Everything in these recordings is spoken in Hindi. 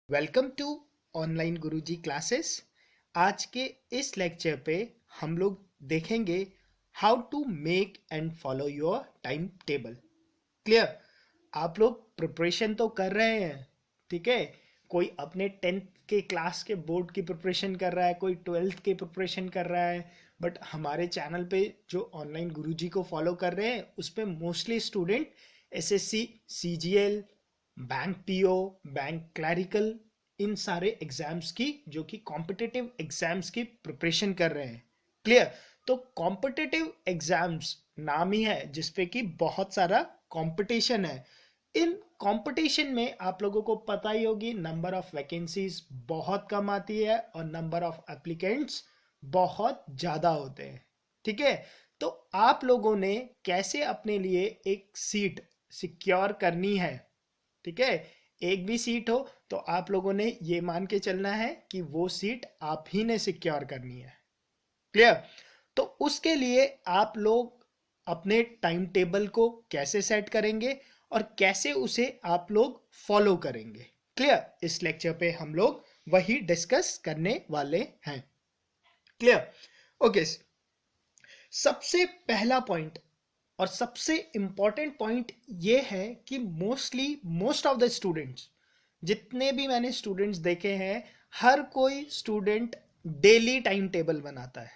Welcome to online Guruji classes. आज के इस लेक्चर पे हम लोग देखेंगे how to make and follow your time table. Clear? आप लोग प्रिपरेशन तो कर रहे हैं, ठीक है। कोई अपने 10th के क्लास के बोर्ड की प्रिपरेशन कर रहा है, कोई 12th की प्रिपरेशन कर रहा है। बट हमारे चैनल पे जो ऑनलाइन गुरुजी को फॉलो कर रहे हैं उस पे mostly student SSC, CGL, bank PO, bank clerical, इन सारे एग्जाम्स की जो कि कॉम्पिटिटिव एग्जाम्स की प्रिपरेशन कर रहे हैं। क्लियर? तो कॉम्पिटिटिव एग्जाम्स नाम ही है जिसपे कि बहुत सारा कंपटीशन है। इन कंपटीशन में आप लोगों को पता ही होगी नंबर ऑफ वैकेंसीज बहुत कम आती है और नंबर ऑफ एप्लीकेंट्स बहुत ज्यादा होते हैं, ठीक है। तो आप लोगों ने कैसे अपने लिए एक सीट सिक्योर करनी है, ठीक है। एक भी सीट हो तो आप लोगों ने ये मान के चलना है कि वो सीट आप ही ने सिक्योर करनी है। क्लियर? तो उसके लिए आप लोग अपने टाइम टेबल को कैसे सेट करेंगे और कैसे उसे आप लोग फॉलो करेंगे। क्लियर? इस लेक्चर पे हम लोग वही डिस्कस करने वाले हैं। क्लियर? ओके। सबसे पहला पॉइंट और सबसे इंपॉर्टेंट पॉइंट ये है कि मोस्ट ऑफ द स्टूडेंट्स, जितने भी मैंने स्टूडेंट्स देखे हैं, हर कोई स्टूडेंट डेली टाइम टेबल बनाता है,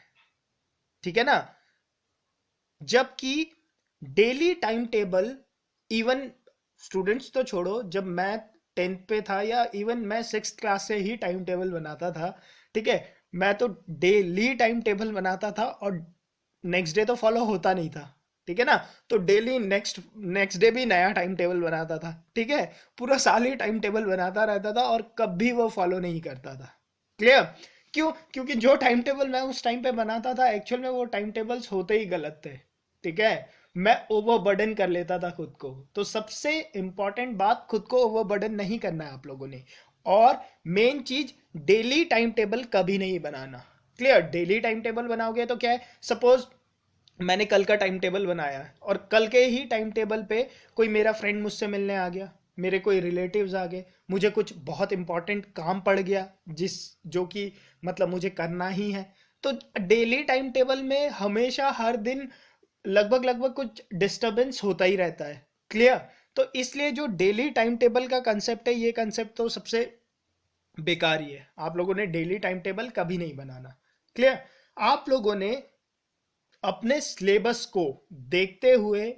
ठीक है ना। जबकि daily time table, even students तो छोड़ो, जब मैं 10th पे था या इवन मैं 6th क्लास से ही टाइम टेबल बनाता था, ठीक है। मैं तो डेली टाइम टेबल बनाता था और नेक्स्ट डे तो फॉलो होता नहीं था, ठीक है ना। तो डेली नेक्स्ट नेक्स्ट डे भी नया टाइम टेबल बनाता था, ठीक है। पूरा साल ही टाइम टेबल बनाता रहता था और कभी वो फॉलो नहीं करता था। क्लियर? क्यों? क्योंकि जो टाइम टेबल मैं उस टाइम पे बनाता था एक्चुअल में वो टाइम टेबल्स होते ही गलत थे, ठीक है। मैं ओवरबर्डन कर लेता था खुद को। तो सबसे इंपॉर्टेंट बात, खुद को ओवरबर्डन नहीं करना है आप लोगों ने। और मेन चीज, डेली टाइम टेबल कभी नहीं बनाना। क्लियर? डेली टाइम टेबल बनाओगे तो क्या है, सपोज मैंने कल का टाइम टेबल बनाया है और कल के ही टाइम टेबल पे कोई मेरा फ्रेंड मुझसे मिलने आ गया, मेरे कोई रिलेटिव्स आ गए, मुझे कुछ बहुत इंपॉर्टेंट काम पड़ गया जिस जो कि मतलब मुझे करना ही है। तो डेली टाइम टेबल में हमेशा हर दिन लगभग लगभग कुछ डिस्टरबेंस होता ही रहता है। क्लियर? तो इसलिए जो डेली टाइम टेबल का कंसेप्ट है, ये कंसेप्ट तो सबसे बेकार ही है। आप लोगों ने डेली टाइम टेबल कभी नहीं बनाना। क्लियर? आप लोगों ने अपने सिलेबस को देखते हुए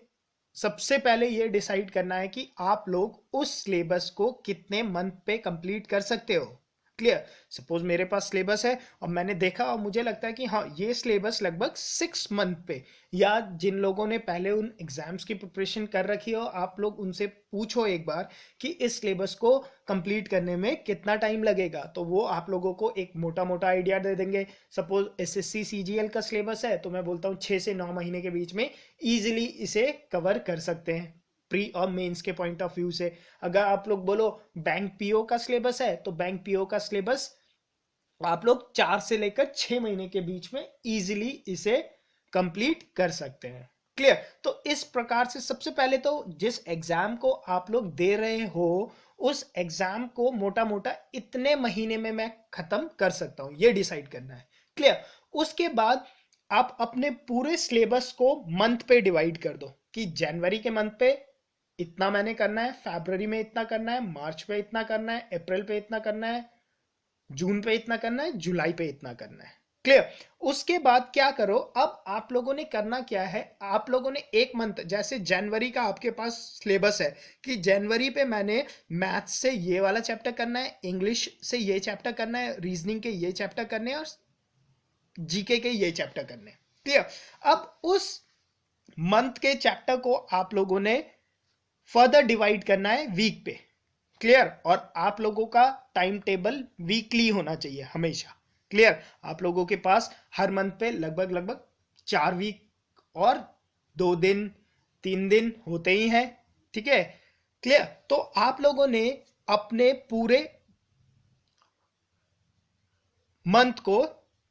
सबसे पहले ये डिसाइड करना है कि आप लोग उस सिलेबस को कितने मंथ पे कंप्लीट कर सकते हो। क्लियर? सपोज मेरे पास सिलेबस है और मैंने देखा और मुझे लगता है कि हाँ, ये सिलेबस लगभग 6 मंथ पे, या जिन लोगों ने पहले उन एग्जाम्स की प्रिपरेशन कर रखी हो, आप लोग उनसे पूछो एक बार कि इस सिलेबस को कंप्लीट करने में कितना टाइम लगेगा, तो वो आप लोगों को एक मोटा मोटा आइडिया दे देंगे। सपोज एसएससी सीजीएल का सिलेबस है तो मैं बोलता हूँ 6 से 9 महीने के बीच में इजीली इसे कवर कर सकते हैं प्री और मेंस के पॉइंट ऑफ व्यू से। अगर आप लोग बोलो बैंक पीओ का सिलेबस है तो बैंक पीओ का सिलेबस आप लोग 4 से लेकर 6 महीने के बीच में इजीली इसे कंप्लीट कर सकते हैं। क्लियर? तो इस प्रकार से सबसे पहले तो जिस एग्जाम को आप लोग दे रहे हो उस एग्जाम को मोटा मोटा इतने महीने में मैं खत्म कर सकता हूं, ये डिसाइड करना है। क्लियर? उसके बाद आप अपने पूरे सिलेबस को मंथ पे डिवाइड कर दो कि जनवरी के मंथ पे इतना मैंने करना है, फरवरी में इतना करना है, मार्च पे इतना करना है, अप्रैल पे इतना करना है, जून पे इतना करना है, जुलाई पे इतना करना है। क्लियर? उसके बाद क्या करो, अब आप लोगों ने करना क्या है, आप लोगों ने एक मंथ, जैसे जनवरी का आपके पास सिलेबस है कि जनवरी पे मैंने मैथ से ये वाला चैप्टर करना है, इंग्लिश से ये चैप्टर करना है, रीजनिंग के ये चैप्टर करने हैं और जीके के ये चैप्टर करने हैं। क्लियर? अब उस मंथ के चैप्टर को आप लोगों ने फर्दर डिवाइड करना है वीक पे। क्लियर? और आप लोगों का टाइम टेबल वीकली होना चाहिए हमेशा। क्लियर? आप लोगों के पास हर मंथ पे लगभग लगभग 4 वीक और 2 दिन 3 दिन होते ही हैं, ठीक है। क्लियर? तो आप लोगों ने अपने पूरे मंथ को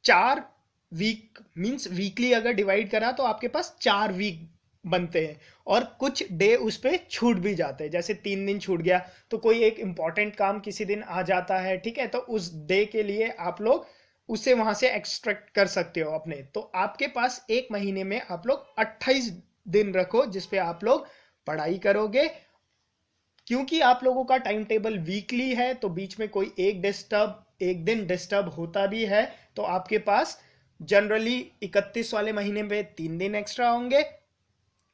4 वीक मींस वीकली अगर डिवाइड करा तो आपके पास 4 वीक बनते हैं और कुछ डे उस पे छूट भी जाते हैं। जैसे 3 दिन छूट गया तो कोई एक इंपॉर्टेंट काम किसी दिन आ जाता है, ठीक है, तो उस डे के लिए आप लोग उसे वहां से एक्सट्रैक्ट कर सकते हो अपने। तो आपके पास एक महीने में आप लोग 28 दिन रखो जिसपे आप लोग पढ़ाई करोगे। क्योंकि आप लोगों का टाइम टेबल वीकली है तो बीच में कोई एक दिन डिस्टर्ब होता भी है, तो आपके पास जनरली 31 वाले महीने पे 3 दिन एक्स्ट्रा होंगे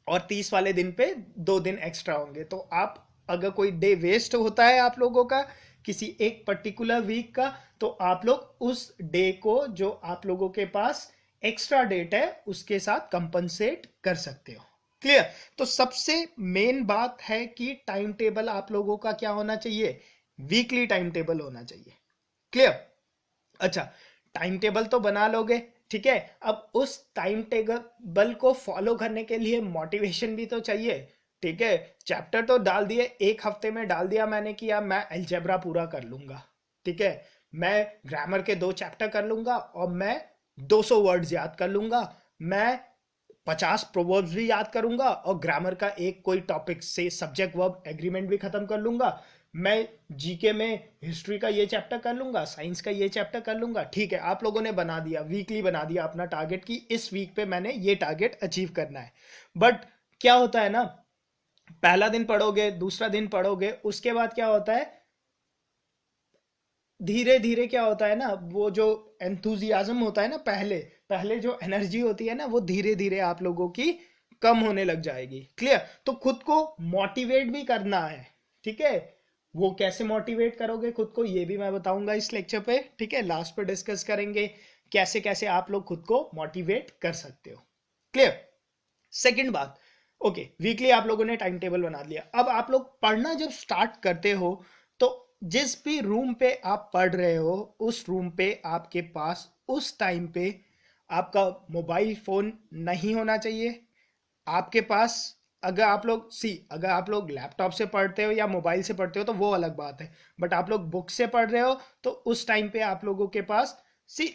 और 30 वाले दिन पे 2 दिन एक्स्ट्रा होंगे। तो आप अगर कोई डे वेस्ट होता है आप लोगों का किसी एक पर्टिकुलर वीक का, तो आप लोग उस डे को जो आप लोगों के पास एक्स्ट्रा डेट है उसके साथ कंपनसेट कर सकते हो। क्लियर? तो सबसे मेन बात है कि टाइम टेबल आप लोगों का क्या होना चाहिए, वीकली टाइम टेबल होना चाहिए। क्लियर? अच्छा, टाइम टेबल तो बना लोगे, ठीक है, अब उस टाइम टेबल को फॉलो करने के लिए मोटिवेशन भी तो चाहिए। ठीक है, चैप्टर तो डाल दिए, एक हफ्ते में डाल दिया मैंने किया मैं अलजेब्रा पूरा कर लूंगा, ठीक है, मैं ग्रामर के 2 चैप्टर कर लूंगा और मैं 200 वर्ड्स याद कर लूंगा, मैं 50 प्रोवर्ब्स भी याद करूंगा और ग्रामर का एक कोई टॉपिक से सब्जेक्ट वर्ब एग्रीमेंट भी खत्म कर लूंगा, मैं जीके में हिस्ट्री का ये चैप्टर कर लूंगा, साइंस का ये चैप्टर कर लूंगा। ठीक है, आप लोगों ने बना दिया, वीकली बना दिया अपना टारगेट कि इस वीक पे मैंने ये टारगेट अचीव करना है। बट क्या होता है ना, पहला दिन पढ़ोगे, दूसरा दिन पढ़ोगे, उसके बाद क्या होता है, धीरे धीरे क्या होता है ना, वो जो एंथुजियाज्म होता है ना, पहले पहले जो एनर्जी होती है ना, वो धीरे धीरे आप लोगों की कम होने लग जाएगी। क्लियर? तो खुद को मोटिवेट भी करना है, ठीक है, वो कैसे मोटिवेट करोगे खुद को ये भी मैं बताऊंगा इस लेक्चर पे, ठीक है, लास्ट पे डिस्कस करेंगे कैसे कैसे आप लोग खुद को मोटिवेट कर सकते हो। क्लियर? सेकंड बात, ओके, वीकली आप लोगों ने टाइम टेबल बना लिया, अब आप लोग पढ़ना जब स्टार्ट करते हो तो जिस भी रूम पे आप पढ़ रहे हो उस रूम पे आपके पास उस टाइम पे आपका मोबाइल फोन नहीं होना चाहिए। आपके पास, अगर आप लोग लैपटॉप से पढ़ते हो या मोबाइल से पढ़ते हो तो वो अलग बात है, बट आप लोग बुक से पढ़ रहे हो तो उस टाइम पे आप लोगों के पास,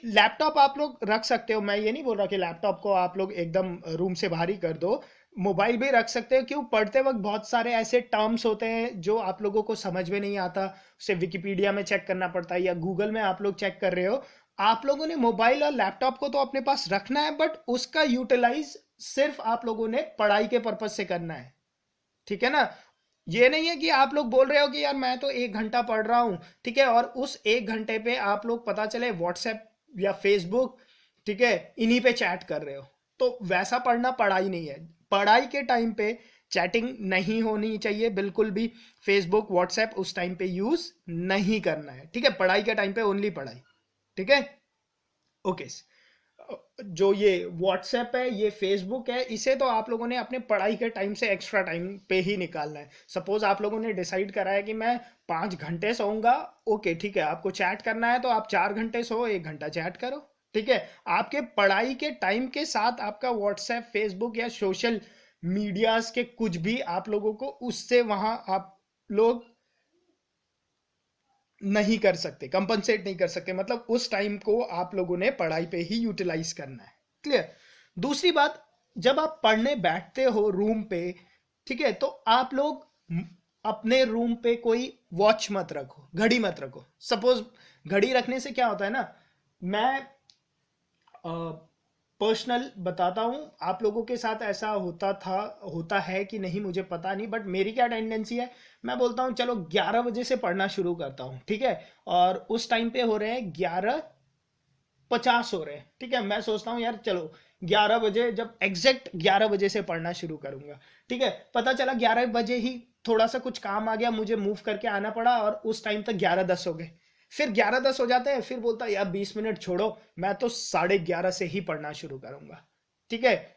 लैपटॉप आप लोग रख सकते हो, मैं ये नहीं बोल रहा कि लैपटॉप को आप लोग एकदम रूम से बाहर ही कर दो, मोबाइल भी रख सकते हो। क्यों? पढ़ते वक्त बहुत सारे ऐसे टर्म्स होते हैं जो आप लोगों को समझ में नहीं आता, उसे विकिपीडिया में चेक करना पड़ता है या गूगल में आप लोग चेक कर रहे हो। आप लोगों ने मोबाइल और लैपटॉप को तो अपने पास रखना है, बट उसका यूटिलाइज सिर्फ आप लोगों ने पढ़ाई के पर्पज से करना है, ठीक है ना। ये नहीं है कि आप लोग बोल रहे हो कि यार मैं तो 1 घंटा पढ़ रहा हूं, ठीक है, और उस 1 घंटे पे आप लोग पता चले व्हाट्सएप या फेसबुक, ठीक है, इन्हीं पे चैट कर रहे हो, तो वैसा पढ़ना पढ़ाई नहीं है। पढ़ाई के टाइम पे चैटिंग नहीं होनी चाहिए बिल्कुल भी, फेसबुक व्हाट्सएप उस टाइम पे यूज नहीं करना है, ठीक है, पढ़ाई के टाइम पे ओनली पढ़ाई, ठीक है। ओके, जो ये व्हाट्सएप है, ये फेसबुक है, इसे तो आप लोगों ने अपने पढ़ाई के टाइम से एक्स्ट्रा टाइम पे ही निकालना है। सपोज आप लोगों ने डिसाइड करा है कि मैं 5 घंटे सोऊंगा, ओके ठीक है, आपको चैट करना है तो आप 4 घंटे सो, 1 घंटा चैट करो, ठीक है। आपके पढ़ाई के टाइम के साथ आपका व्हाट्सएप, फेसबुक या सोशल मीडियाज के कुछ भी आप लोगों को उससे वहां आप लोग नहीं कर सकते, कंपनसेट नहीं कर सकते, मतलब उस टाइम को आप लोगों ने पढ़ाई पे ही यूटिलाइज करना है। क्लियर? दूसरी बात, जब आप पढ़ने बैठते हो रूम पे, ठीक है, तो आप लोग अपने रूम पे कोई वॉच मत रखो, घड़ी मत रखो। सपोज घड़ी रखने से क्या होता है ना, मैं पर्सनल बताता हूं, आप लोगों के साथ ऐसा होता है कि नहीं मुझे पता नहीं, बट मेरी क्या टेंडेंसी है, मैं बोलता हूं चलो 11 बजे से पढ़ना शुरू करता हूं, ठीक है, और उस टाइम पे हो रहे हैं 11:50 हो रहे हैं, ठीक है, मैं सोचता हूं यार चलो 11 बजे, जब एग्जैक्ट 11 बजे से पढ़ना शुरू करूंगा, ठीक है, पता चला 11 बजे ही थोड़ा सा कुछ काम आ गया, मुझे मूव करके आना पड़ा और उस टाइम तक 11:10 हो गए, फिर 11:10 हो जाते हैं, फिर बोलता है यार 20 मिनट छोड़ो, मैं तो 11:30 से ही पढ़ना शुरू करूंगा, ठीक है।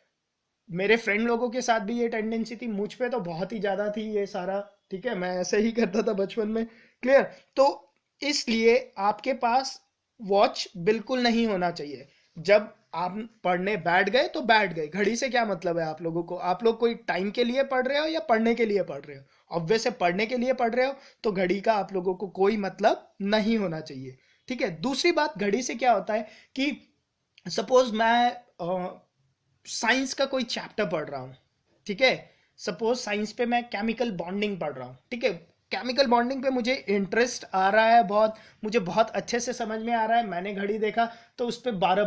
मेरे फ्रेंड लोगों के साथ भी ये टेंडेंसी थी, मुझ पे तो बहुत ही ज्यादा थी ये सारा, ठीक है, मैं ऐसे ही करता था बचपन में। क्लियर? तो इसलिए आपके पास वॉच बिल्कुल नहीं होना चाहिए। जब आप पढ़ने बैठ गए तो बैठ गए, घड़ी से क्या मतलब है आप लोगों को, आप लोग कोई टाइम के लिए पढ़ रहे हो या पढ़ने के लिए पढ़ रहे हो? ऑब्वियस है पढ़ने के लिए पढ़ रहे हो, तो घड़ी का आप लोगों को कोई मतलब नहीं होना चाहिए, ठीक है। दूसरी बात, घड़ी से क्या होता है कि सपोज मैं साइंस का कोई चैप्टर पढ़ रहा हूं, ठीक है, सपोज साइंस पे मैं केमिकल बॉन्डिंग पढ़ रहा हूँ, ठीक है, केमिकल बॉन्डिंग पे मुझे इंटरेस्ट आ रहा है बहुत, मुझे बहुत अच्छे से समझ में आ रहा है, मैंने घड़ी देखा तो उस पर 12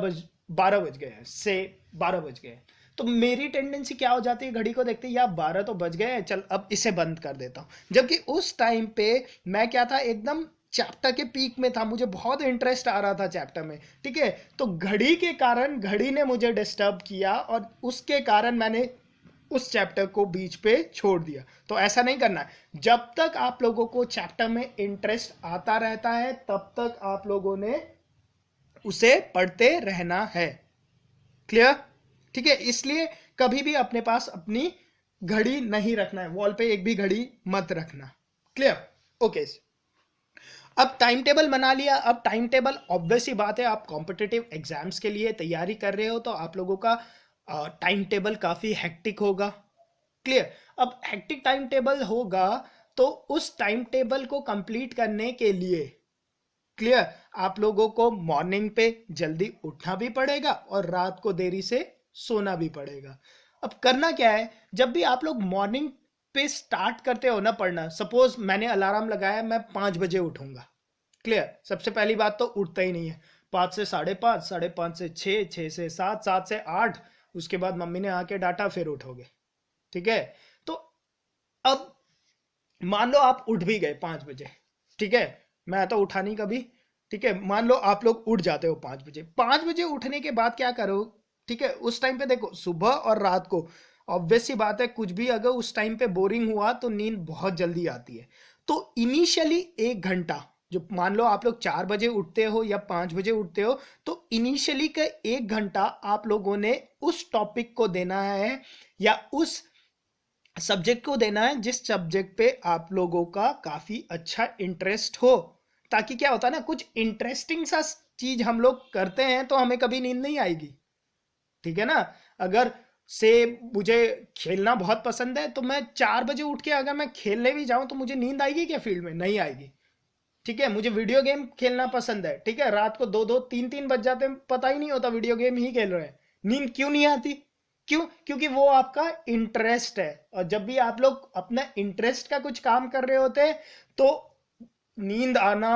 बज गए हैं, से 12 बज गए हैं, तो मेरी टेंडेंसी क्या हो जाती है घड़ी को देखते ही, यार 12 तो बज गए हैं, चल अब इसे बंद कर देता हूँ। जबकि उस टाइम पे मैं क्या था, एकदम चैप्टर के पीक में था, मुझे बहुत इंटरेस्ट आ रहा था चैप्टर में, ठीक है, तो घड़ी के कारण घड़ी ने मुझे डिस्टर्ब किया और उसके कारण मैंने उस चैप्टर को बीच पे छोड़ दिया। तो ऐसा नहीं करना है, जब तक आप लोगों को चैप्टर में इंटरेस्ट आता रहता है तब तक आप लोगों ने उसे पढ़ते रहना है। क्लियर? ठीक है, इसलिए कभी भी अपने पास अपनी घड़ी नहीं रखना है, वॉल पे एक भी घड़ी मत रखना। क्लियर? ओके, अब टाइम टेबल बना लिया। अब टाइम टेबल ऑब्वियस ही बात है, आप कॉम्पिटिटिव एग्जाम्स के लिए तैयारी कर रहे हो तो आप लोगों का टाइम टेबल काफी हेक्टिक होगा। क्लियर? अब हेक्टिक टाइम टेबल होगा तो उस टाइम टेबल को कंप्लीट करने के लिए, क्लियर, आप लोगों को मॉर्निंग पे जल्दी उठना भी पड़ेगा और रात को देरी से सोना भी पड़ेगा। अब करना क्या है, जब भी आप लोग मॉर्निंग पे स्टार्ट करते हो ना पढ़ना, सपोज मैंने अलार्म लगाया, मैं 5 बजे उठूंगा। क्लियर? सबसे पहली बात तो उठता ही नहीं है, 5 से 5:30, 5:30 से 6, 6 से 7, 7 से 8, उसके बाद मम्मी ने आके डांटा, फिर उठोगे। ठीक है, तो अब मान लो आप उठ भी गए 5 बजे, ठीक है, मैं तो उठा नहीं कभी, ठीक है, मान लो आप लोग उठ जाते हो 5 बजे। 5 बजे उठने के बाद क्या करो, ठीक है, उस टाइम पे देखो, सुबह और रात को ऑब्वियस सी बात है, कुछ भी अगर उस टाइम पे बोरिंग हुआ तो नींद बहुत जल्दी आती है। तो इनिशियली 1 घंटा, जो मान लो आप लोग 4 बजे उठते हो या 5 बजे उठते हो, तो इनिशियली का 1 घंटा आप लोगों ने उस टॉपिक को देना है या उस सब्जेक्ट को देना है जिस सब्जेक्ट पे आप लोगों का काफी अच्छा इंटरेस्ट हो। ताकि क्या होता है ना, कुछ इंटरेस्टिंग सा चीज हम लोग करते हैं तो हमें कभी नींद नहीं आएगी। ठीक है ना? अगर से मुझे खेलना बहुत पसंद है तो मैं 4 बजे उठ के अगर मैं खेलने भी जाऊं तो मुझे नींद आएगी क्या फील्ड में? नहीं आएगी। ठीक है, मुझे वीडियो गेम खेलना पसंद है, ठीक है, रात को 2-2 3-3 बज जाते हैं, पता ही नहीं होता वीडियो गेम ही खेल रहे हैं, नींद क्यों नहीं आती? क्यों? क्योंकि वो आपका इंटरेस्ट है, और जब भी आप लोग अपना इंटरेस्ट का कुछ काम कर रहे होते हैं तो नींद आना,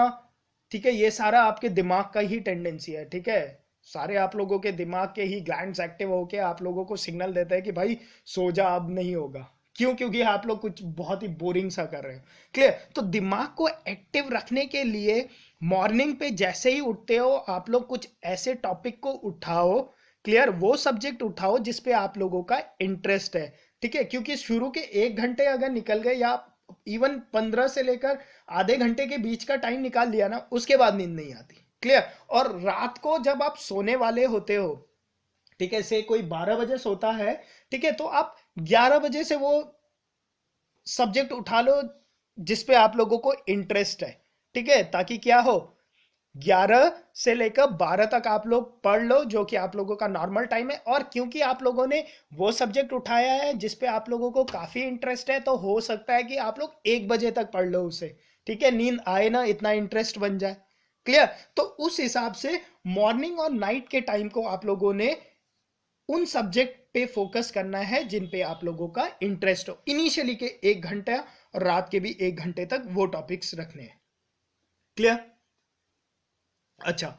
ठीक है, ये सारा आपके दिमाग का ही टेंडेंसी है। ठीक है, सारे आप लोगों के दिमाग के ही ग्लैंड्स एक्टिव होके आप लोगों को सिग्नल देते हैं कि भाई सो जा, अब नहीं होगा। क्यों? क्योंकि आप लोग कुछ बहुत ही बोरिंग सा कर रहे हो। क्लियर? तो दिमाग को एक्टिव रखने के लिए मॉर्निंग पे जैसे ही उठते हो आप लोग कुछ ऐसे टॉपिक को उठाओ, क्लियर, वो सब्जेक्ट उठाओ जिसपे आप लोगों का इंटरेस्ट है। ठीक है, क्योंकि शुरू के 1 घंटे अगर निकल गए या इवन 15 से लेकर आधे घंटे के बीच का टाइम निकाल लिया ना, उसके बाद नींद नहीं आती। क्लियर? और रात को जब आप सोने वाले होते हो, ठीक है, से कोई 12 बजे सोता है, ठीक है, तो आप 11 बजे से वो सब्जेक्ट उठा लो जिसपे आप लोगों को इंटरेस्ट है। ठीक है, ताकि क्या हो, 11 से लेकर 12 तक आप लोग पढ़ लो, जो कि आप लोगों का नॉर्मल टाइम है। और क्योंकि आप लोगों ने वो सब्जेक्ट उठाया है जिसपे आप लोगों को काफी इंटरेस्ट है, तो हो सकता है कि आप लोग 1 बजे तक पढ़ लो उसे। ठीक है, नींद आए ना, इतना इंटरेस्ट बन जाए। क्लियर? तो उस हिसाब से मॉर्निंग और नाइट के टाइम को आप लोगों ने उन सब्जेक्ट पे फोकस करना है जिन पे आप लोगों का इंटरेस्ट हो। इनिशियली के 1 घंटा और रात के भी 1 घंटे तक वो टॉपिक्स रखने हैं। क्लियर? अच्छा,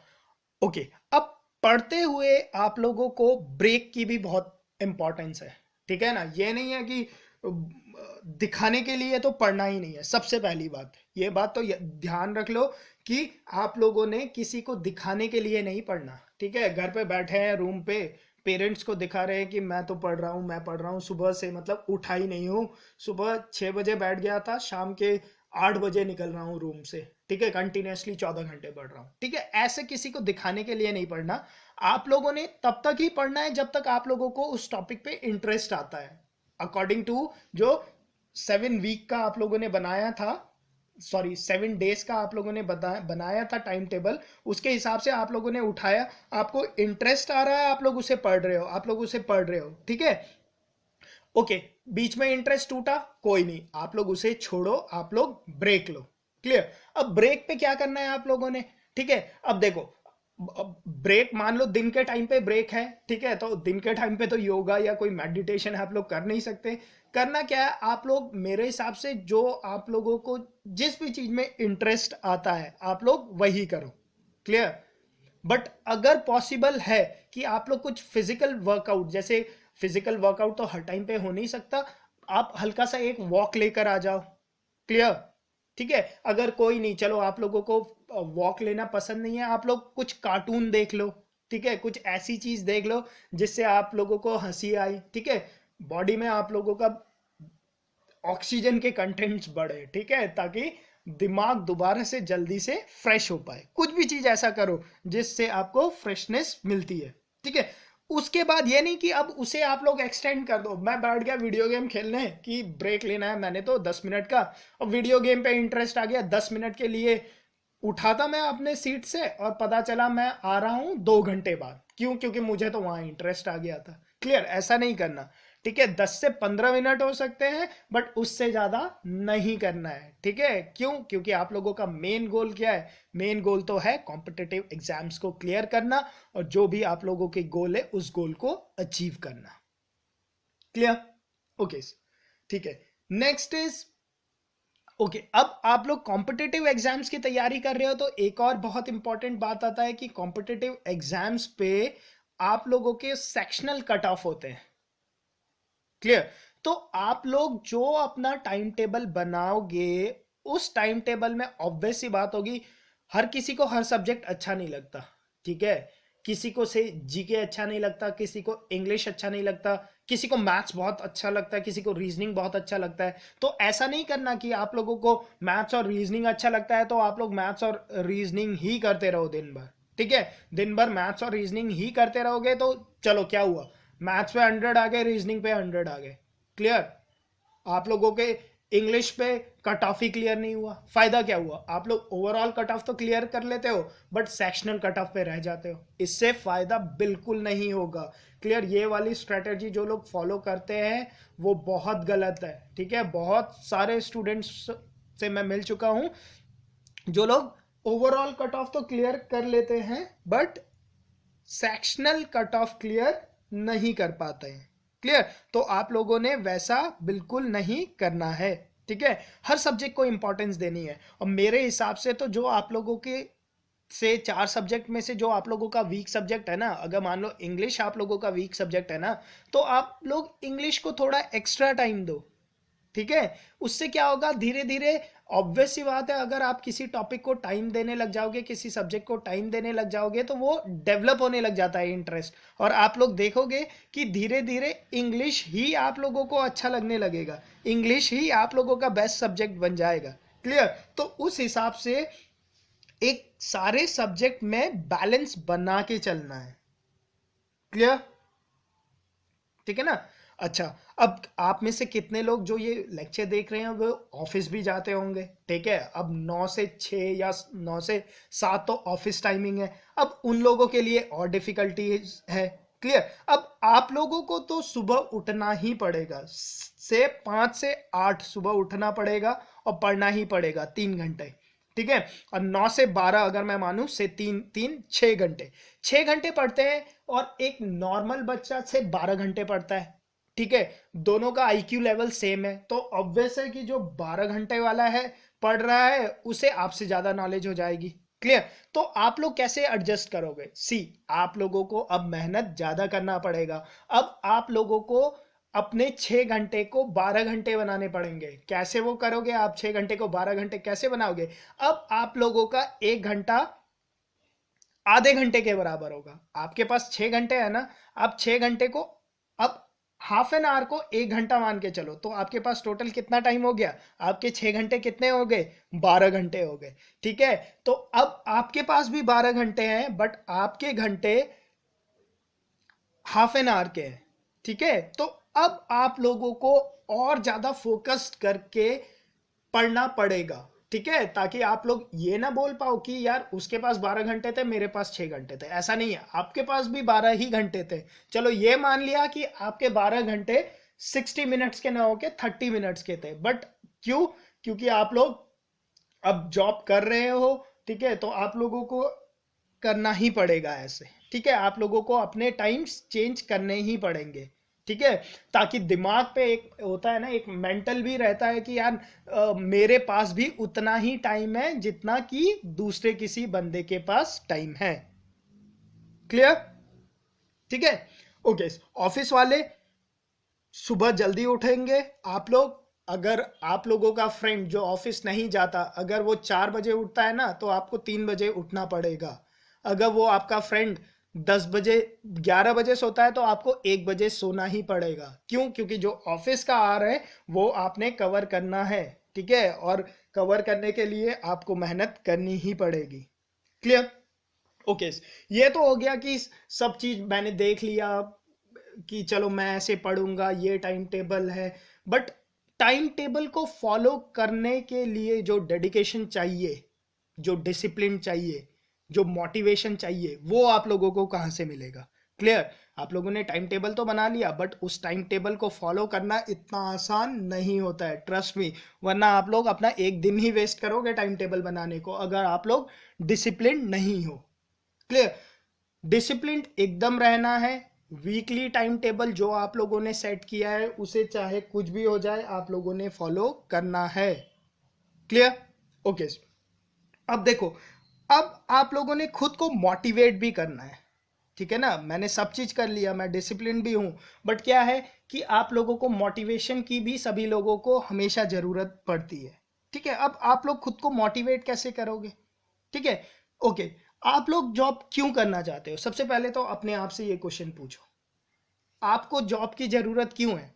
ओके, अब पढ़ते हुए आप लोगों को ब्रेक की भी बहुत इंपॉर्टेंस है। ठीक है ना? ये नहीं है कि दिखाने के लिए तो पढ़ना ही नहीं है। सबसे पहली बात, ये बात तो ध्यान रख लो कि आप लोगों ने किसी को दिखाने के लिए नहीं पढ़ना। ठीक है, घर पे बैठे हैं रूम पे, पेरेंट्स को दिखा रहे हैं कि मैं तो पढ़ रहा हूँ, मैं पढ़ रहा हूँ, सुबह से मतलब उठा ही नहीं हूँ, सुबह 6 बजे बैठ गया था, शाम के 8 बजे निकल रहा हूँ रूम से। ठीक है, कंटिन्यूसली 14 घंटे पढ़ रहा हूँ। ठीक है, ऐसे किसी को दिखाने के लिए नहीं पढ़ना। आप लोगों ने तब तक ही पढ़ना है जब तक आप लोगों को उस टॉपिक पे इंटरेस्ट आता है, अकॉर्डिंग टू जो 7 वीक का आप लोगों ने बनाया था, सॉरी 7 डेज का आप लोगों ने बनाया था टाइम टेबल, उसके हिसाब से आप लोगों ने उठाया, आपको इंटरेस्ट आ रहा है, आप लोग उसे पढ़ रहे हो, आप लोग उसे पढ़ रहे हो। ठीक है, ओके, बीच में इंटरेस्ट टूटा, कोई नहीं, आप लोग उसे छोड़ो, आप लोग ब्रेक लो। क्लियर? अब ब्रेक पे क्या करना है आप लोगों ने? ठीक है, अब देखो, ब्रेक मान लो दिन के टाइम पे ब्रेक है, ठीक है, तो दिन के टाइम पे तो योगा या कोई मेडिटेशन आप लोग कर नहीं सकते। करना क्या है, आप लोग मेरे हिसाब से जो आप लोगों को जिस भी चीज में इंटरेस्ट आता है आप लोग वही करो। क्लियर। बट अगर पॉसिबल है कि आप लोग कुछ फिजिकल वर्कआउट, जैसे फिजिकल वर्कआउट तो हर टाइम पे हो नहीं सकता, आप हल्का सा एक वॉक लेकर आ जाओ। क्लियर। ठीक है, अगर कोई नहीं, चलो आप लोगों को वॉक लेना पसंद नहीं है, आप लोग कुछ कार्टून देख लो। ठीक है, कुछ ऐसी चीज देख लो जिससे आप लोगों को हंसी आई। ठीक है, बॉडी में आप लोगों का ऑक्सीजन के कंटेंट्स बढ़े, ठीक है, ताकि दिमाग दोबारा से जल्दी से फ्रेश हो पाए। कुछ भी चीज ऐसा करो जिससे आपको फ्रेशनेस मिलती है। ठीक है, उसके बाद ये नहीं कि अब उसे आप लोग एक्सटेंड कर दो, मैं बैठ गया वीडियो गेम खेलने कि ब्रेक लेना है मैंने तो 10 मिनट का, और वीडियो गेम पे इंटरेस्ट आ गया, 10 मिनट के लिए उठा था मैं अपने सीट से और पता चला मैं आ रहा हूं 2 घंटे बाद। क्यों? क्योंकि मुझे तो वहां इंटरेस्ट आ गया था। क्लियर, ऐसा नहीं करना। ठीक है, 10 से 15 मिनट हो सकते हैं बट उससे ज्यादा नहीं करना है। ठीक है, क्यों? क्योंकि आप लोगों का मेन गोल क्या है? मेन गोल तो है कॉम्पिटिटिव एग्जाम्स को क्लियर करना, और जो भी आप लोगों के गोल है उस गोल को अचीव करना। क्लियर? ओके, ठीक है। नेक्स्ट इज, ओके, अब आप लोग कॉम्पिटिटिव एग्जाम्स की तैयारी कर रहे हो तो एक और बहुत इंपॉर्टेंट बात आता है कि कॉम्पिटिटिव एग्जाम्स पे आप लोगों के सेक्शनल कट ऑफ होते हैं। क्लियर। तो आप लोग जो अपना टाइम टेबल बनाओगे उस टाइम टेबल में ऑब्वियस सी बात होगी, हर किसी को हर सब्जेक्ट अच्छा नहीं लगता। ठीक है, किसी को से जीके अच्छा नहीं लगता, किसी को इंग्लिश अच्छा नहीं लगता, किसी को मैथ्स बहुत अच्छा लगता है, किसी को रीजनिंग बहुत अच्छा लगता है। तो ऐसा नहीं करना कि आप लोगों को मैथ्स और रीजनिंग अच्छा लगता है तो आप लोग मैथ्स और रीजनिंग ही करते रहो दिन भर। ठीक है, दिन भर मैथ्स और रीजनिंग ही करते रहोगे तो चलो क्या हुआ, मैथ्स पे 100 आ गए, रीजनिंग पे 100 आ गए। क्लियर। आप लोगों के इंग्लिश पे कट ऑफ ही क्लियर नहीं हुआ, फायदा क्या हुआ? आप लोग ओवरऑल कट ऑफ तो क्लियर कर लेते हो बट सेक्शनल कट ऑफ पे रह जाते हो, इससे फायदा बिल्कुल नहीं होगा। क्लियर, ये वाली स्ट्रेटेजी जो लोग फॉलो करते हैं वो बहुत गलत है। ठीक है, बहुत सारे स्टूडेंट्स से मैं मिल चुका हूं जो लोग ओवरऑल कट ऑफ तो क्लियर कर लेते हैं but sectional cut off clear नहीं कर पाते हैं। क्लियर, तो आप लोगों ने वैसा बिल्कुल नहीं करना है। ठीक है, हर सब्जेक्ट को इंपॉर्टेंस देनी है, और मेरे हिसाब से तो जो आप लोगों के से 4 सब्जेक्ट में से जो आप लोगों का वीक सब्जेक्ट है ना, अगर मान लो इंग्लिश आप लोगों का वीक सब्जेक्ट है ना, तो आप लोग इंग्लिश को थोड़ा एक्स्ट्रा टाइम दो। ठीक है, उससे क्या होगा, धीरे धीरे, ऑब्वियस सी बात है, अगर आप किसी टॉपिक को टाइम देने लग जाओगे, किसी सब्जेक्ट को टाइम देने लग जाओगे तो वो डेवलप होने लग जाता है इंटरेस्ट, और आप लोग देखोगे कि धीरे धीरे इंग्लिश ही आप लोगों को अच्छा लगने लगेगा, इंग्लिश ही आप लोगों का बेस्ट सब्जेक्ट बन जाएगा। क्लियर, तो उस हिसाब से एक सारे सब्जेक्ट में बैलेंस बना के चलना है। क्लियर, ठीक है ना? अच्छा, अब आप में से कितने लोग जो ये लेक्चर देख रहे हैं वो ऑफिस भी जाते होंगे? ठीक है, अब 9 से 6 या 9 से 7 तो ऑफिस टाइमिंग है, अब उन लोगों के लिए और डिफिकल्टीज है। क्लियर, अब आप लोगों को तो सुबह उठना ही पड़ेगा, से 5 से 8 सुबह उठना पड़ेगा और पढ़ना ही पड़ेगा 3 घंटे। ठीक है, और 9 से 12 अगर मैं मानूं, से 6 घंटे, 6 घंटे पढ़ते हैं, और एक नॉर्मल बच्चा से 12 घंटे पढ़ता है। ठीक है, दोनों का आईक्यू लेवल सेम है, तो ऑब्वियस है कि जो 12 घंटे वाला है पढ़ रहा है उसे आपसे ज्यादा नॉलेज हो जाएगी। क्लियर, तो आप लोग कैसे एडजस्ट करोगे? सी, आप लोगों को अब मेहनत ज्यादा करना पड़ेगा। अब आप लोगों को अपने 6 घंटे को 12 घंटे बनाने पड़ेंगे। कैसे वो करोगे? आप 6 घंटे को 12 घंटे कैसे बनाओगे? अब आप लोगों का 1 घंटा आधे घंटे के बराबर होगा। आपके पास 6 घंटे है ना, आप 6 घंटे को अब हाफ एन आवर को 1 घंटा मान के चलो, तो आपके पास टोटल कितना टाइम हो गया? आपके 6 घंटे कितने हो गए? 12 घंटे हो गए। ठीक है, तो अब आपके पास भी 12 घंटे हैं बट आपके घंटे हाफ एन आवर के हैं। ठीक है, तो अब आप लोगों को और ज्यादा फोकस्ड करके पढ़ना पड़ेगा। ठीक है, ताकि आप लोग ये ना बोल पाओ कि यार उसके पास 12 घंटे थे, मेरे पास 6 घंटे थे। ऐसा नहीं है, आपके पास भी 12 ही घंटे थे। चलो ये मान लिया कि आपके 12 घंटे 60 मिनट्स के ना होके 30 मिनट्स के थे, बट क्यों? क्योंकि आप लोग अब जॉब कर रहे हो। ठीक है, तो आप लोगों को करना ही पड़ेगा ऐसे, ठीक है। आप लोगों को अपने टाइम्स चेंज करने ही पड़ेंगे, ठीक है। ताकि दिमाग पे एक होता है ना, एक मेंटल भी रहता है कि यार मेरे पास भी उतना ही टाइम है जितना कि दूसरे किसी बंदे के पास टाइम है। क्लियर? ठीक है। ओके, ऑफिस वाले सुबह जल्दी उठेंगे। आप लोग, अगर आप लोगों का फ्रेंड जो ऑफिस नहीं जाता, अगर वो 4 बजे उठता है ना, तो आपको 3 बजे उठना पड़ेगा। अगर वो आपका फ्रेंड 10 बजे 11 बजे सोता है, तो आपको 1 बजे सोना ही पड़ेगा। क्यों? क्योंकि जो ऑफिस का आवर है वो आपने कवर करना है, ठीक है। और कवर करने के लिए आपको मेहनत करनी ही पड़ेगी। क्लियर? ओके, ये तो हो गया कि सब चीज मैंने देख लिया कि चलो मैं ऐसे पढ़ूंगा, ये टाइम टेबल है। बट टाइम टेबल को फॉलो करने के लिए जो डेडिकेशन चाहिए, जो डिसिप्लिन चाहिए, जो मोटिवेशन चाहिए, वो आप लोगों को कहां से मिलेगा? क्लियर? आप लोगों ने टाइम टेबल तो बना लिया, बट उस टाइम टेबल को फॉलो करना इतना आसान नहीं होता है, ट्रस्ट मी। वरना आप लोग अपना एक दिन ही वेस्ट करोगे टाइम टेबल बनाने को, अगर आप लोग डिसिप्लिन नहीं हो। क्लियर? डिसिप्लिन एकदम रहना है। वीकली टाइम टेबल जो आप लोगों ने सेट किया है, उसे चाहे कुछ भी हो जाए आप लोगों ने फॉलो करना है। क्लियर? ओके, अब देखो, अब आप लोगों ने खुद को मोटिवेट भी करना है, ठीक है ना। मैंने सब चीज कर लिया, मैं डिसिप्लिन भी हूं, बट क्या है कि आप लोगों को मोटिवेशन की भी सभी लोगों को हमेशा जरूरत पड़ती है, ठीक है। अब आप लोग खुद को मोटिवेट कैसे करोगे? ठीक है। ओके, आप लोग जॉब क्यों करना चाहते हो? सबसे पहले तो अपने आप से ये क्वेश्चन पूछो, आपको जॉब की जरूरत क्यों है?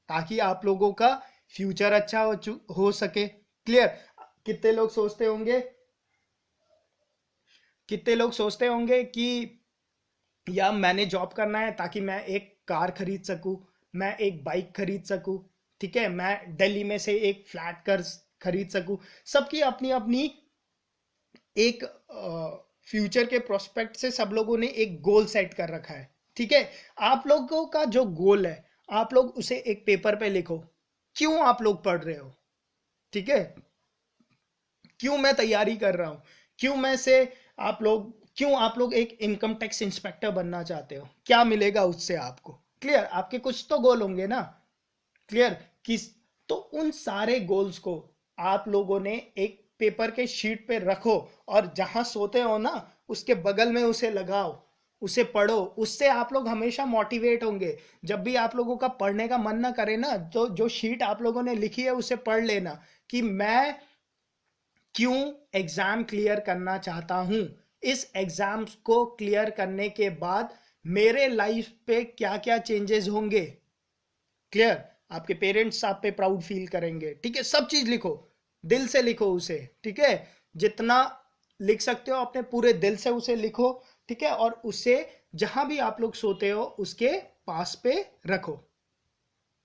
ताकि आप लोगों का फ्यूचर अच्छा हो सके। क्लियर? कितने लोग सोचते होंगे, कितने लोग सोचते होंगे कि या मैंने जॉब करना है ताकि मैं एक कार खरीद सकूं, मैं एक बाइक खरीद सकूं, ठीक है, मैं दिल्ली में से एक फ्लैट कर खरीद सकूं। सबकी अपनी अपनी एक फ्यूचर के प्रोस्पेक्ट से सब लोगों ने एक गोल सेट कर रखा है, ठीक है। आप लोगों का जो गोल है, आप लोग उसे एक पेपर पे लिखो। क्यों आप लोग पढ़ रहे हो, ठीक है, क्यों मैं तैयारी कर रहा हूं, क्यों आप लोग एक इनकम टैक्स इंस्पेक्टर बनना चाहते हो, क्या मिलेगा उससे आपको? क्लियर? आपके कुछ तो गोल होंगे ना। क्लियर? किस, तो उन सारे गोल्स को आप लोगों ने एक पेपर के शीट पे रखो, और जहां सोते हो ना उसके बगल में उसे लगाओ, उसे पढ़ो। उससे आप लोग हमेशा मोटिवेट होंगे। जब भी आप लोगों का पढ़ने का मन ना करे ना, तो जो शीट आप लोगों ने लिखी है उसे पढ़ लेना कि मैं क्यों एग्जाम क्लियर करना चाहता हूं, इस एग्जाम को क्लियर करने के बाद मेरे लाइफ पे क्या क्या चेंजेस होंगे। क्लियर? आपके पेरेंट्स आप पे प्राउड फील करेंगे, ठीक है। सब चीज लिखो, दिल से लिखो उसे, ठीक है। जितना लिख सकते हो अपने पूरे दिल से उसे लिखो, ठीक है। और उसे जहां भी आप लोग सोते हो उसके पास पे रखो।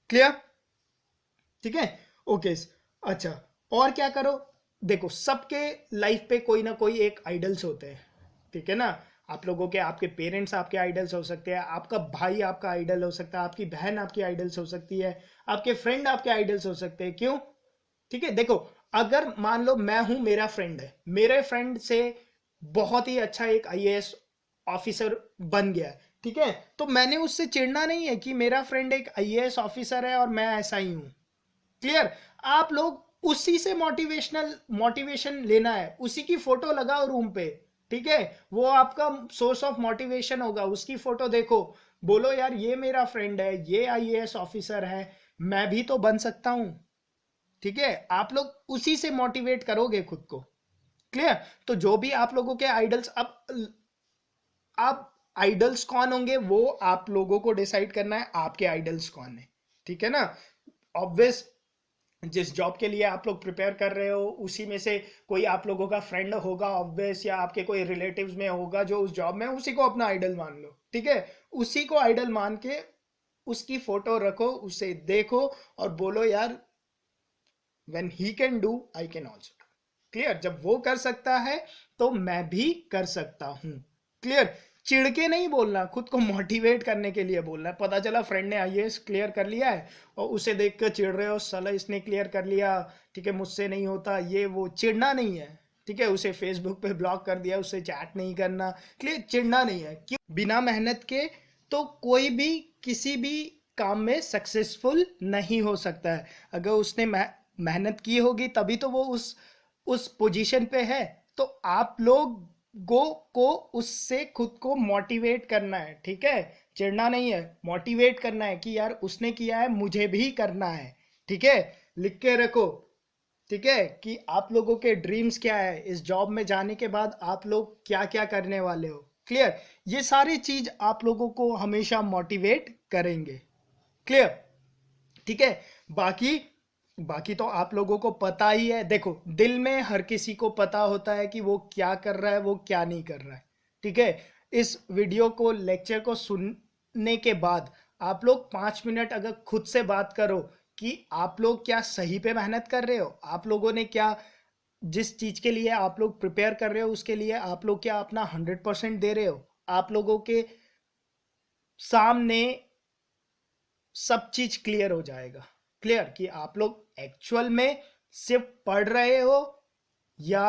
क्लियर? ठीक है। ओके, अच्छा, और क्या करो? देखो, सबके लाइफ पे कोई ना कोई एक आइडल्स होते हैं, ठीक है ना। आप लोगों के, आपके पेरेंट्स आपके आइडल्स हो सकते हैं, आपका भाई आपका आइडल हो सकता है, आपकी बहन आपकी आइडल्स हो सकती है, आपके फ्रेंड आपके आइडल्स हो सकते हैं। क्यों? ठीक है। देखो, अगर मान लो मैं हूं, मेरा फ्रेंड है, मेरे फ्रेंड से बहुत ही अच्छा एक आईएएस ऑफिसर बन गया है, ठीक है, तो मैंने उससे चिढ़ना नहीं है कि मेरा फ्रेंड एक आईएएस ऑफिसर है और मैं ऐसा ही हूं। क्लियर? आप लोग उसी से मोटिवेशन लेना है, उसी की फोटो लगाओ रूम पे, ठीक है। वो आपका सोर्स ऑफ मोटिवेशन होगा। उसकी फोटो देखो, बोलो यार ये मेरा फ्रेंड है, ये आईएएस ऑफिसर है, मैं भी तो बन सकता हूं, ठीक है। आप लोग उसी से मोटिवेट करोगे खुद को। क्लियर? तो जो भी आप लोगों के आइडल्स, अब आइडल्स कौन होंगे वो आप लोगों को डिसाइड करना है, आपके आइडल्स कौन है, ठीक है ना। ऑब्वियस, जिस जॉब के लिए आप लोग प्रिपेयर कर रहे हो उसी में से कोई आप लोगों का फ्रेंड होगा ऑब्वियस, या आपके कोई रिलेटिव्स में होगा जो उस जॉब में, उसी को अपना आइडल मान लो, ठीक है। उसी को आइडल मान के उसकी फोटो रखो, उसे देखो और बोलो यार when he can do I can also do. Clear? जब वो कर सकता है तो मैं भी कर सकता हूं। क्लियर? चिढ़ के नहीं बोलना, खुद को मोटिवेट करने के लिए बोलना है। पता चला फ्रेंड ने आईएएस क्लियर कर लिया है और उसे देख कर चिढ़ रहे हो, साला इसने क्लियर कर लिया, ठीक है, मुझसे नहीं होता, ये वो। चिढ़ना नहीं है, ठीक है, उसे फेसबुक पे ब्लॉक कर दिया, उससे चैट नहीं करना। क्लियर, चिढ़ना नहीं है। क्यों? बिना मेहनत के तो कोई भी किसी भी काम में सक्सेसफुल नहीं हो सकता है। अगर उसने मेहनत की होगी तभी तो वो उस पोजीशन पे है। तो आप लोगों को उससे खुद को मोटिवेट करना है, ठीक है, चिढ़ना नहीं है, मोटिवेट करना है कि यार उसने किया है, मुझे भी करना है। ठीक है, लिख के रखो, ठीक है, कि आप लोगों के ड्रीम्स क्या है, इस जॉब में जाने के बाद आप लोग क्या क्या करने वाले हो। क्लियर, ये सारी चीज आप लोगों को हमेशा मोटिवेट करेंगे। क्लियर, ठीक है। बाकी बाकी तो आप लोगों को पता ही है। देखो, दिल में हर किसी को पता होता है कि वो क्या कर रहा है, वो क्या नहीं कर रहा है। ठीक है, इस वीडियो को, लेक्चर को सुनने के बाद आप लोग 5 मिनट अगर खुद से बात करो कि आप लोग क्या सही पे मेहनत कर रहे हो, आप लोगों ने क्या, जिस चीज के लिए आप लोग प्रिपेयर कर रहे हो उसके लिए आप लोग क्या अपना 100% दे रहे हो। आप लोगों के सामने सब चीज क्लियर हो जाएगा। क्लियर, कि आप लोग एक्चुअल में सिर्फ पढ़ रहे हो या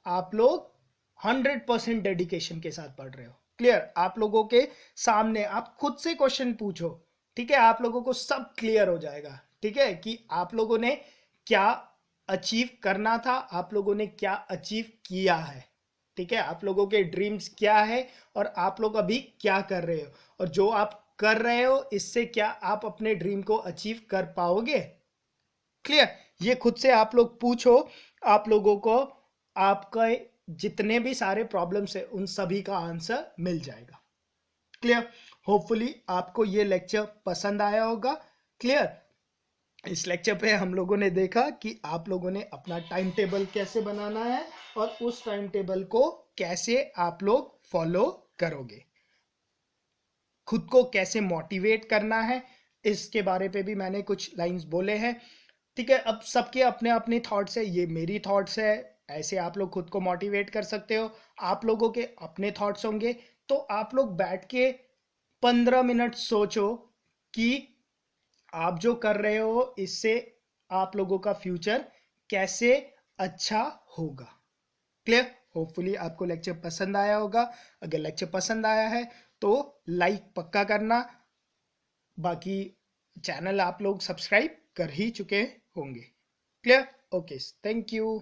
आप लोग 100% डेडिकेशन के साथ पढ़ रहे हो। क्लियर, आप लोगों के सामने आप खुद से क्वेश्चन पूछो, ठीक है, आप लोगों को सब क्लियर हो जाएगा। ठीक है, कि आप लोगों ने क्या अचीव करना था, आप लोगों ने क्या अचीव किया है। ठीक है, आप लोगों के ड्रीम्स क्या है और आप लोग अभी क्या कर रहे हो, और जो आप कर रहे हो इससे क्या आप अपने ड्रीम को अचीव कर पाओगे। क्लियर, ये खुद से आप लोग पूछो, आप लोगों को आपका जितने भी सारे प्रॉब्लम्स है उन सभी का आंसर मिल जाएगा। क्लियर, होपफुली आपको ये लेक्चर पसंद आया होगा। क्लियर, इस लेक्चर पे हम लोगों ने देखा कि आप लोगों ने अपना टाइम टेबल कैसे बनाना है और उस टाइम टेबल को कैसे आप लोग फॉलो करोगे, खुद को कैसे मोटिवेट करना है, इसके बारे पे भी मैंने कुछ लाइंस बोले हैं। ठीक है, अब सबके अपने अपने थॉट्स है, ये मेरी थॉट्स है, ऐसे आप लोग खुद को मोटिवेट कर सकते हो। आप लोगों के अपने थॉट्स होंगे, तो आप लोग बैठ के 15 मिनट सोचो कि आप जो कर रहे हो इससे आप लोगों का फ्यूचर कैसे अच्छा होगा। क्लियर, होपफुली आपको लेक्चर पसंद आया होगा। अगर लेक्चर पसंद आया है तो लाइक पक्का करना। बाकी चैनल आप लोग सब्सक्राइब कर ही चुके होंगे। Clear, okay, thank you.